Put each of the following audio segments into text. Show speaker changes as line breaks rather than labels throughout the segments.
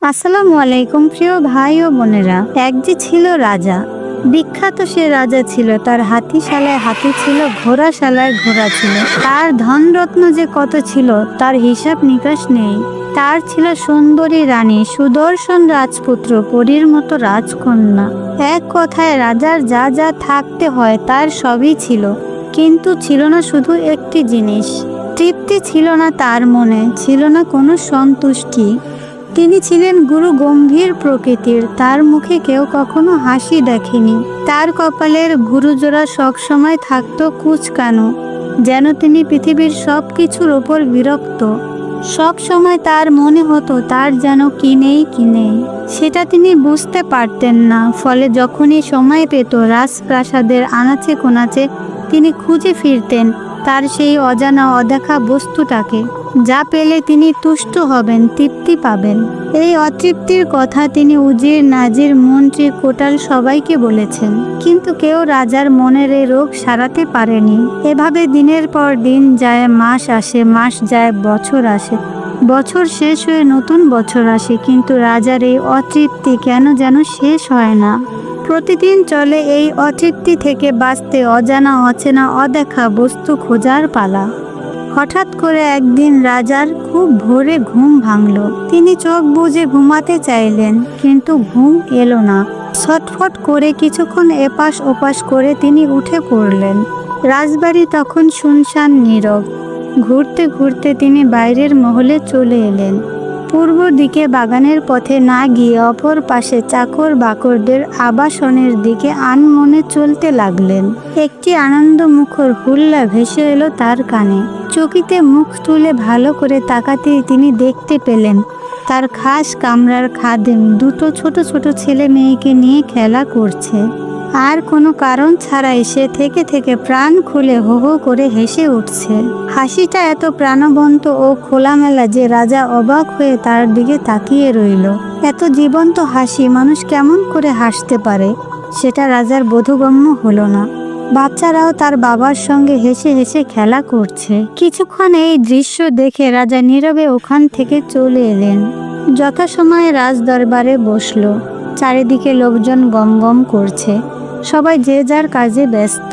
আসসালামু আলাইকুম প্রিয় ভাই ও বোনেরা। এক যে ছিল রাজা, বিখ্যাত সে রাজা ছিল। তার হাতিশালায় হাতি ছিল, ঘোড়াশালায় ঘোড়া ছিল। তার ধনরত্ন যে কত ছিল তার হিসাব নিকাশ নেই। তার ছিল সুন্দরী রানী, সুদর্শন রাজপুত্র, পরীর মতো রাজকন্যা। এক কথায় রাজার যা যা থাকতে হয় তার সবই ছিল, কিন্তু ছিল না শুধু একটি জিনিস। তৃপ্তি ছিল না তার মনে, ছিল না কোনো সন্তুষ্টি। তিনি ছিলেন গুরু গম্ভীর প্রকৃতির, তার মুখে কেউ কখনো হাসি দেখেনি। তার কপালের ভুরুজোড়া সবসময় থাকতো কুঁচকানো, যেন তিনি পৃথিবীর সব কিছুর ওপর বিরক্ত। সব সময় তার মনে হতো তার যেন কি নেই কি নেই, সেটা তিনি বুঝতে পারতেন না। ফলে যখনই সময় পেত রাজপ্রাসাদের আনাচে কোনাচে তিনি খুঁজে ফিরতেন তার সেই অজানা অদেখা বস্তুটাকে, যা পেলে তিনি তুষ্ট হবেন, তৃপ্তি পাবেন। এই অতৃপ্তির কথা তিনি উজির, নাজির, মন্ত্রী, কোটাল সবাইকে বলেছেন, কিন্তু কেউ রাজার মনের এই রোগ সারাতে পারেনি। এভাবে দিনের পর দিন যায়, মাস আসে, মাস যায়, বছর আসে, বছর শেষ হয়ে নতুন বছর আসে, কিন্তু রাজার এই অতৃপ্তি কেন যেন শেষ হয় না। প্রতিদিন চলে এই অতৃপ্তি থেকে বাঁচতে অজানা, অচেনা, অদেখা বস্তু খোঁজার পালা। হঠাৎ করে একদিন রাজার খুব ভোরে ঘুম ভাঙল। তিনি চোখ বুজে ঘুমাতে চাইলেন, কিন্তু ঘুম এলো না। ছটফট করে কিছুক্ষণ এপাশ ওপাশ করে তিনি উঠে পড়লেন। রাজবাড়ি তখন শুনশান নীরব। ঘুরতে ঘুরতে তিনি বাইরের মহলে চলে এলেন। পূর্ব দিকে বাগানের পথে না গিয়ে অপর পাশে চাকর বাকরদের আবাসনের দিকে আনমনে চলতে লাগলেন। একটি আনন্দমুখর হুল্লা ভেসে এলো তার কানে। চকিতে মুখ তুলে ভালো করে তাকাতেই তিনি দেখতে পেলেন তার খাস কামরার খাদেম দুটো ছোট ছোট ছেলে মেয়েকে নিয়ে খেলা করছে। আর কোনো কারণ ছাড়াই সে থেকে থেকে প্রাণ খুলে হো হো করে হেসে উঠছে। হাসিটা এত প্রাণবন্ত ও খোলামেলা যে রাজা অবাক হয়ে তার দিকে তাকিয়ে রইল। এত জীবন্ত হাসি মানুষ কেমন করে হাসতে পারে, সেটা রাজার বোধগম্য হলো না। বাচ্চারাও তার বাবার সঙ্গে হেসে হেসে খেলা করছে। কিছুক্ষণ এই দৃশ্য দেখে রাজা নীরবে ওখান থেকে চলে এলেন। যথাসময়ে রাজ দরবারে বসলো। চারিদিকে লোকজন গম গম করছে, সবাই যে যার কাজে ব্যস্ত।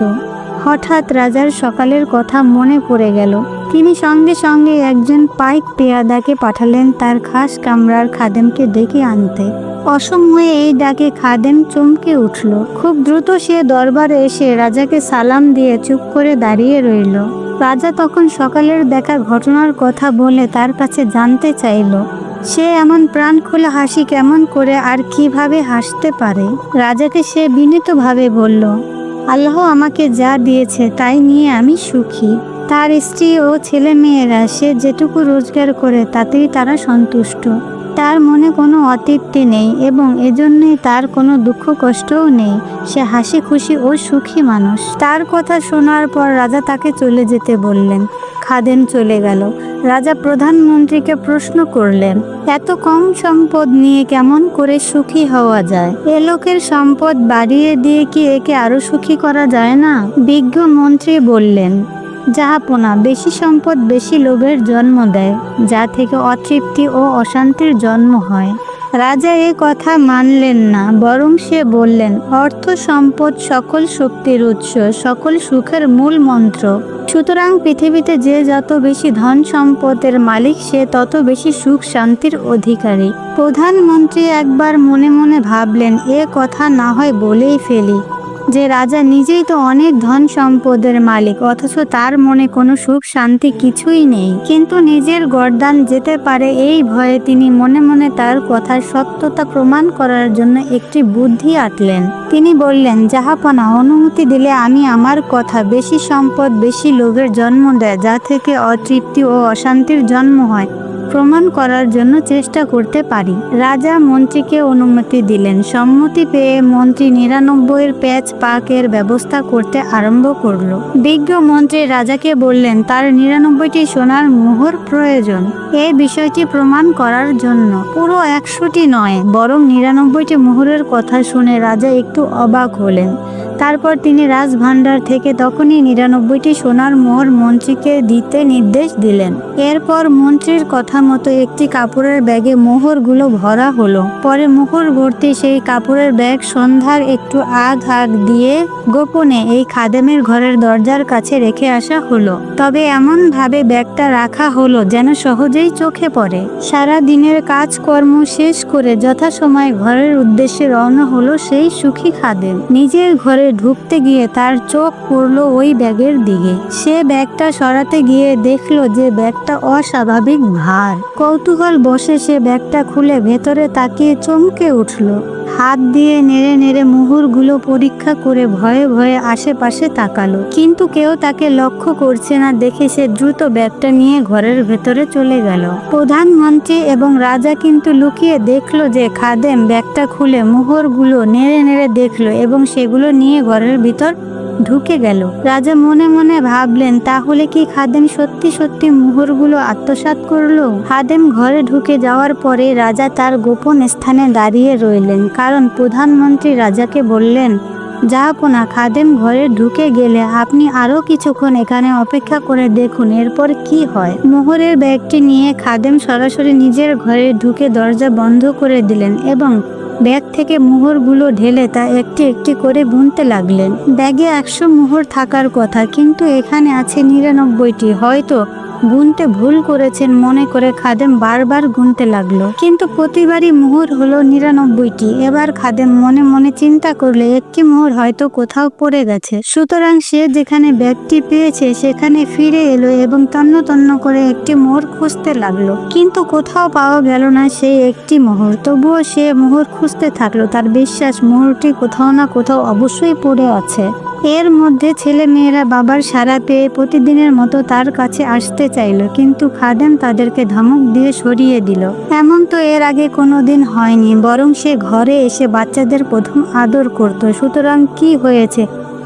হঠাৎ রাজার সকালের কথা মনে পড়ে গেল। তিনি সঙ্গে সঙ্গে একজন পাইক পেয়াদাকে পাঠালেন তার খাস কামরার খাদেমকে ডেকে আনতে। অসময়ে এই ডাকে খাদেম চমকে উঠল। খুব দ্রুত সে দরবারে এসে রাজাকে সালাম দিয়ে চুপ করে দাঁড়িয়ে রইল। রাজা তখন সকালের দেখা ঘটনার কথা বলে তার কাছে জানতে চাইল সে এমন প্রাণ খোলা হাসি কেমন করে আর কিভাবে হাসতে পারে। রাজাকে সে বিনীতভাবে বলল, আল্লাহ আমাকে যা দিয়েছে তাই নিয়ে আমি সুখী। তার স্ত্রী ও ছেলে মেয়েরা সে যেটুকু রোজগার করে তাতেই তারা সন্তুষ্ট। তার মনে কোনো অতৃপ্তি নেই এবং এজন্যই তার কোনো দুঃখ কষ্টও নেই। সে হাসি খুশি ও সুখী মানুষ। তার কথা শোনার পর রাজা তাকে চলে যেতে বললেন। খাদেম চলে গেল। রাজা প্রধানমন্ত্রীকে প্রশ্ন করলেন, এত কম সম্পদ নিয়ে কেমন করে সুখী হওয়া যায়? এ লোকের সম্পদ বাড়িয়ে দিয়ে কি একে আরো সুখী করা যায় না? বিজ্ঞ মন্ত্রী বললেন, জাহাপনা, বেশি সম্পদ বেশি লোভের জন্ম দেয়, যা থেকে অতৃপ্তি ও অশান্তির জন্ম হয়। রাজা এ কথা মানলেন না, বরং সে বললেন, অর্থ সম্পদ সকল শক্তির উৎস, সকল সুখের মূল মন্ত্র। সুতরাং পৃথিবীতে যে যত বেশি ধন সম্পদের মালিক সে তত বেশি সুখ শান্তির অধিকারী। প্রধানমন্ত্রী একবার মনে মনে ভাবলেন, এ কথা না হয় বলেই ফেলি, যে রাজা নিজেই তো অনেক ধন সম্পদের মালিক, অথচ তার মনে কোনো সুখ শান্তি কিছুই নেই। কিন্তু নিজের গর্দান যেতে পারে এই ভয়ে তিনি মনে মনে তার কথার সত্যতা প্রমাণ করার জন্য একটি বুদ্ধি আঁটলেন। তিনি বললেন, জাহাপনা, অনুমতি দিলে আমি আমার কথা বেশি সম্পদ বেশি লোভের জন্ম দেয়, যা থেকে অতৃপ্তি ও অশান্তির জন্ম হয়, প্রমাণ করার জন্য চেষ্টা করতে পারি। রাজা মন্ত্রীকে অনুমতি দিলেন। সম্মতি পেয়ে মন্ত্রী 99 প্যাচ পাকের ব্যবস্থা করতে আরম্ভ করল। বিজ্ঞ মন্ত্রী রাজাকে বললেন, তার 99টি সোনার মোহর প্রয়োজন এই বিষয়টি প্রমাণ করার জন্য। পুরো 100টি নয়, বরং 99টি মোহরের কথা শুনে রাজা একটু অবাক হলেন। তারপর তিনি রাজভাণ্ডার থেকে তখনই 99টি সোনার মোহর মন্ত্রীকে দিতে নির্দেশ দিলেন। এরপর মন্ত্রীর কথা মতো একটি কাপড়ের ব্যাগে মোহরগুলো ভরা হলো। পরে মোহর ভর্তি সেই কাপড়ের ব্যাগ সন্ধ্যার একটু আগ দিয়ে গোপনে এই খাদেমের ঘরের দরজার কাছে রেখে আসা হলো। তবে এমন ভাবে ব্যাগটা রাখা হলো যেন সহজেই চোখে পড়ে। সারা দিনের কাজকর্ম শেষ করে যথাসময়ে ঘরের উদ্দেশ্যে রওনা হলো সেই সুখী খাদেম। নিজের ঘরে ঢুকতে গিয়ে তার চোখ পড়লো ওই ব্যাগের দিকে। সে ব্যাগটা সরাতে গিয়ে দেখলো যে ব্যাগটা অস্বাভাবিক ভার। কৌতূহল বশে সে ব্যাগটা খুলে ভেতরে তাকিয়ে চমকে উঠল। হাত দিয়ে নেড়ে নেড়ে মুহুরগুলো পরীক্ষা করে ভয়ে ভয়ে আশেপাশে তাকালো, কিন্তু কেউ তাকে লক্ষ্য করছে না দেখে সে দ্রুত ব্যাগটা নিয়ে ঘরের ভেতরে চলে গেল। প্রধানমন্ত্রী এবং রাজা কিন্তু লুকিয়ে দেখলো যে খাদেম ব্যাগটা খুলে মুহুরগুলো নেড়ে নেড়ে দেখলো এবং সেগুলো নিয়ে ঘরের ভিতর ঢুকে গেল। রাজা মনে মনে ভাবলেন, তাহলে কি খাদেম সত্যি সত্যি মুহুরগুলো আত্মসাৎ করলো? খাদেম ঘরে ঢুকে যাওয়ার পরে রাজা তার গোপন স্থানে দাঁড়িয়ে রইলেন, কারণ প্রধানমন্ত্রী রাজাকে বললেন, জাহাপনা, খাদেম ঘরে ঢুকে গেলে আপনি আরো কিছুক্ষণ এখানে অপেক্ষা করে দেখুন এরপর কি হয়। মোহরের ব্যাগটি নিয়ে খাদেম সরাসরি নিজের ঘরে ঢুকে দরজা বন্ধ করে দিলেন এবং ব্যাগ থেকে মোহরগুলো ঢেলে তা একটি একটি করে গুনতে লাগলেন। ব্যাগে 100 মোহর থাকার কথা, কিন্তু এখানে আছে 99টি। হয়তো গুনতে ভুল করেছেন মনে করে খাদেম বারবার গুনতে লাগলো, কিন্তু প্রতিবারই মোহর হলো 99টি। এবার খাদেম মনে মনে চিন্তা করলে একটি মোহর হয়তো কোথাও পড়ে গেছে। সুতরাং সে যেখানে ব্যাগটি পেয়েছে সেখানে ফিরে এলো এবং তন্ন তন্ন করে একটি মোহর খুঁজতে লাগলো, কিন্তু কোথাও পাওয়া গেল না সেই একটি মোহর। তবুও সে মোহর খুঁজতে থাকলো, তার বিশ্বাস মোহরটি কোথাও না কোথাও অবশ্যই পড়ে আছে। এর মধ্যে ছেলে মেয়েরা বাবার সাড়া পেয়ে প্রতিদিনের মতো তার কাছে আসতে চাইল, কিন্তু খাদেম তাদেরকে ধমক দিয়ে সরিয়ে দিল। এমন তো এর আগে কোনোদিন হয়নি, বরং সে ঘরে এসে বাচ্চাদের প্রথম আদর করত। সুতরাং কি হয়েছে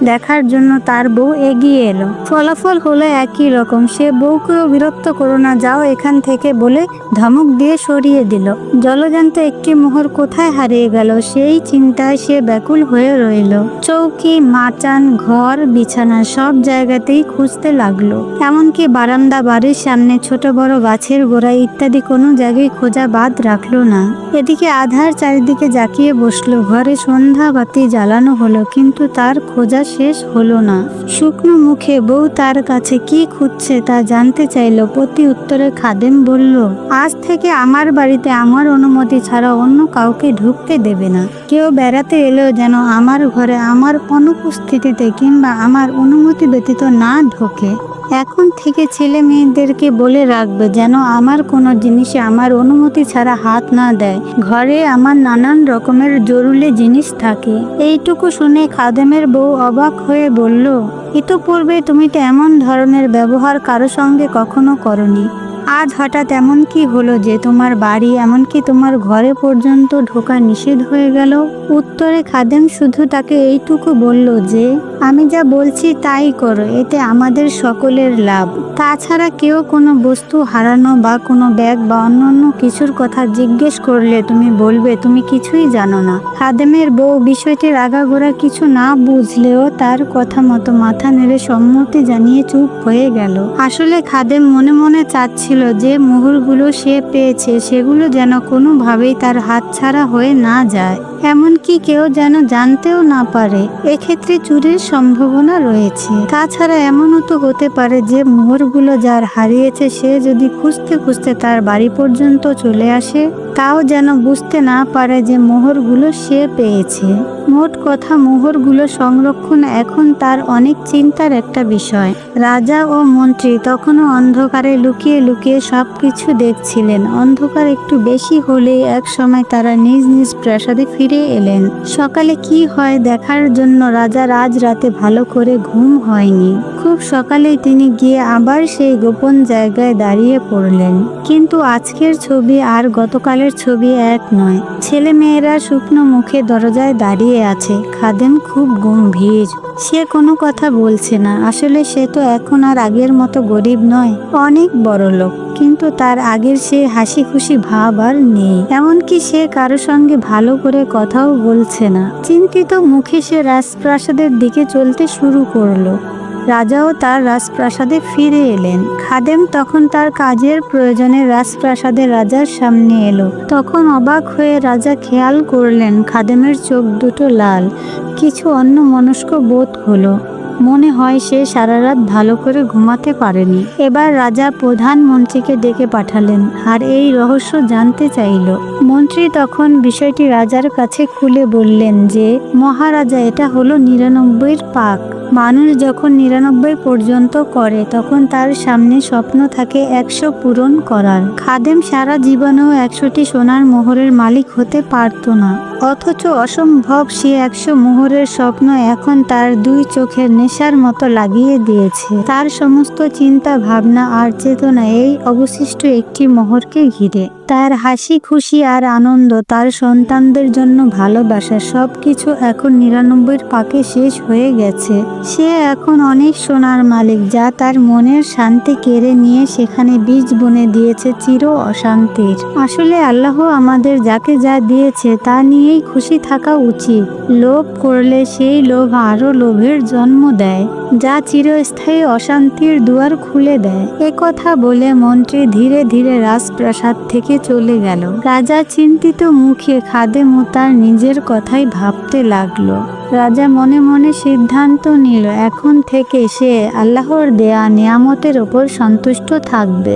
দেখার জন্য তার বউ এগিয়ে এলো। ফলাফল হলো একই রকম। সে বউকেও বিরক্ত করো না, যাও এখান থেকে বলে ধমক দিয়ে সরিয়ে দিল। জলজান্ত একটি মোহর কোথায় হারিয়ে গেল সেই চিন্তায় সে ব্যাকুল হয়ে রইল। চৌকি, মাচান, ঘর, বিছানা সব জায়গাতেই খুঁজতে লাগলো, এমনকি বারান্দা, বাড়ির সামনে, ছোট বড় গাছের গোড়ায় ইত্যাদি কোনো জায়গায় খোঁজা বাদ রাখলো না। এদিকে আধার চারিদিকে জাকিয়ে বসলো। ঘরে সন্ধ্যা বাতি জ্বালানো হলো, কিন্তু তার খোঁজা শেষ হলো না। শুকনো মুখে বউ তার কাছে কি খুঁজছে তা জানতে চাইলো। প্রতি উত্তরে খাদেম বলল, আজ থেকে আমার বাড়িতে আমার অনুমতি ছাড়া অন্য কাউকে ঢুকতে দেবে না। কেউ বেড়াতে এলেও যেন আমার ঘরে আমার অনুপস্থিতিতে কিংবা আমার অনুমতি ব্যতীত না ঢোকে। এখন থেকে ছেলে মেয়েদেরকে বলে রাখবে যেন আমার কোনো জিনিসে আমার অনুমতি ছাড়া হাত না দেয়। ঘরে আমার নানান রকমের জরুরি জিনিস থাকে। এইটুকু শুনে খাদেমের বউ অবাক হয়ে বলল, ইতোপূর্বে তুমি তো এমন ধরনের ব্যবহার কারো সঙ্গে কখনো করনি। আজ হঠাৎ এমন কি হলো যে তোমার বাড়ি, এমনকি তোমার ঘরে পর্যন্ত ঢোকা নিষেধ হয়ে গেল? উত্তরে খাদেম শুধু তাকে এইটুকু বলল যে, আমি যা বলছি তাই করো, এতে আমাদের সকলের লাভ। তাছাড়া কেউ কোনো বস্তু হারানো বা কোনো ব্যাগ বা অন্যান্য কিছুর কথা জিজ্ঞেস করলে তুমি বলবে তুমি কিছুই জানো না। খাদেমের বউ বিষয়টির আগাগোড়া কিছু না বুঝলেও তার কথা মতো মাথা নেড়ে সম্মতি জানিয়ে চুপ হয়ে গেল। আসলে খাদেম মনে মনে চাচ্ছিল যে মোহরগুলো সে পেয়েছে সেগুলো যেন কোনোভাবেই তার হাতছাড়া হয়ে না যায়, এমনকি কেউ যেন জানতেও না পারে। এক্ষেত্রে চুরির সম্ভাবনা রয়েছে। তাছাড়া এমনও তো হতে পারে যে মোহরগুলো যার হারিয়েছে সে যদি খুঁজতে খুঁজতে তার বাড়ি পর্যন্ত চলে আসে, তাও যেন বুঝতে না পারে যে মোহরগুলো সে পেয়েছে। মোট কথা, মোহরগুলো সংরক্ষণ এখন তার অনেক চিন্তার একটা বিষয়। রাজা ও মন্ত্রী তখনও অন্ধকারে লুকিয়ে লুকিয়ে সবকিছু দেখছিলেন। অন্ধকার একটু বেশি হলেই এক সময় তারা নিজ নিজ প্রাসাদে ফিরে এলেন। সকালে কি হয় দেখার জন্য রাজার আজ রাতে ভালো করে ঘুম হয়নি। খুব সকালেই তিনি গিয়ে আবার সেই গোপন জায়গায় দাঁড়িয়ে পড়লেন। কিন্তু আজকের ছবি আর গতকালের ছবি এক নয়। ছেলে মেয়েরা শুকনো মুখে দরজায় দাঁড়িয়ে আছে। খাদেম খুব গম্ভীর। সে কোনো কথা বলছে না। আসলে সে তো এখন আর আগের মতো গরিব নয়, অনেক বড় লোক, কিন্তু তার আগের সে হাসি খুশি ভাব আর নেই। এমনকি সে কারো সঙ্গে ভালো করে কথাও বলছে না। চিন্তিত মুখে সে রাজপ্রাসাদের দিকে চলতে শুরু করলো। রাজাও তার রাজপ্রাসাদে ফিরে এলেন। খাদেম তখন তার কাজের প্রয়োজনে রাজপ্রাসাদে রাজার সামনে এলো। তখন অবাক হয়ে রাজা খেয়াল করলেন খাদেমের চোখ দুটো লাল। কিছু অন্যমনস্ক বোধ হলো। মনে হয় সে সারা রাত ভালো করে ঘুমাতে পারেনি। এবার রাজা প্রধানমন্ত্রীকে ডেকে পাঠালেন আর এই রহস্য জানতে চাইল। মন্ত্রী তখন বিষয়টি রাজার কাছে খুলে বললেন যে, মহারাজা, এটা হলো 99-র পাক। মানুষ যখন 99 পর্যন্ত করে তখন তার সামনে স্বপ্ন থাকে 100 পূরণ করার। খাদেম সারা জীবনেও 100টি সোনার মোহরের মালিক হতে পারত না, অথচ অসম্ভব সে 100 মোহরের স্বপ্ন এখন তার 2 চোখের নেশার মতো লাগিয়ে দিয়েছে। তার সমস্ত চিন্তা ভাবনা আর চেতনা এই অবশিষ্ট একটি মোহরকে ঘিরে। তার হাসি খুশি আর আনন্দ, তার সন্তানদের জন্য ভালোবাসা, সবকিছু এখন 99-র পাকে শেষ হয়ে গেছে। সে এখন অনেক সোনার মালিক, যা তার মনের শান্তি কেড়ে নিয়ে সেখানে বীজ বুনে দিয়েছে চির অশান্তির। আসলে আল্লাহ আমাদের যাকে যা দিয়েছে তা নিয়েই খুশি থাকা উচিত। লোভ করলে সেই লোভ আরো লোভের জন্ম দেয়, যা চিরস্থায়ী অশান্তির দুয়ার খুলে দেয়। একথা বলে মন্ত্রী ধীরে ধীরে রাজপ্রাসাদ থেকে চলে গেল। রাজা চিন্তিত মুখে খাদেম ও তার নিজের কথাই ভাবতে লাগলো। রাজা মনে মনে সিদ্ধান্ত নিল এখন থেকে সে আল্লাহর দেয়া নিয়ামতের উপর সন্তুষ্ট থাকবে।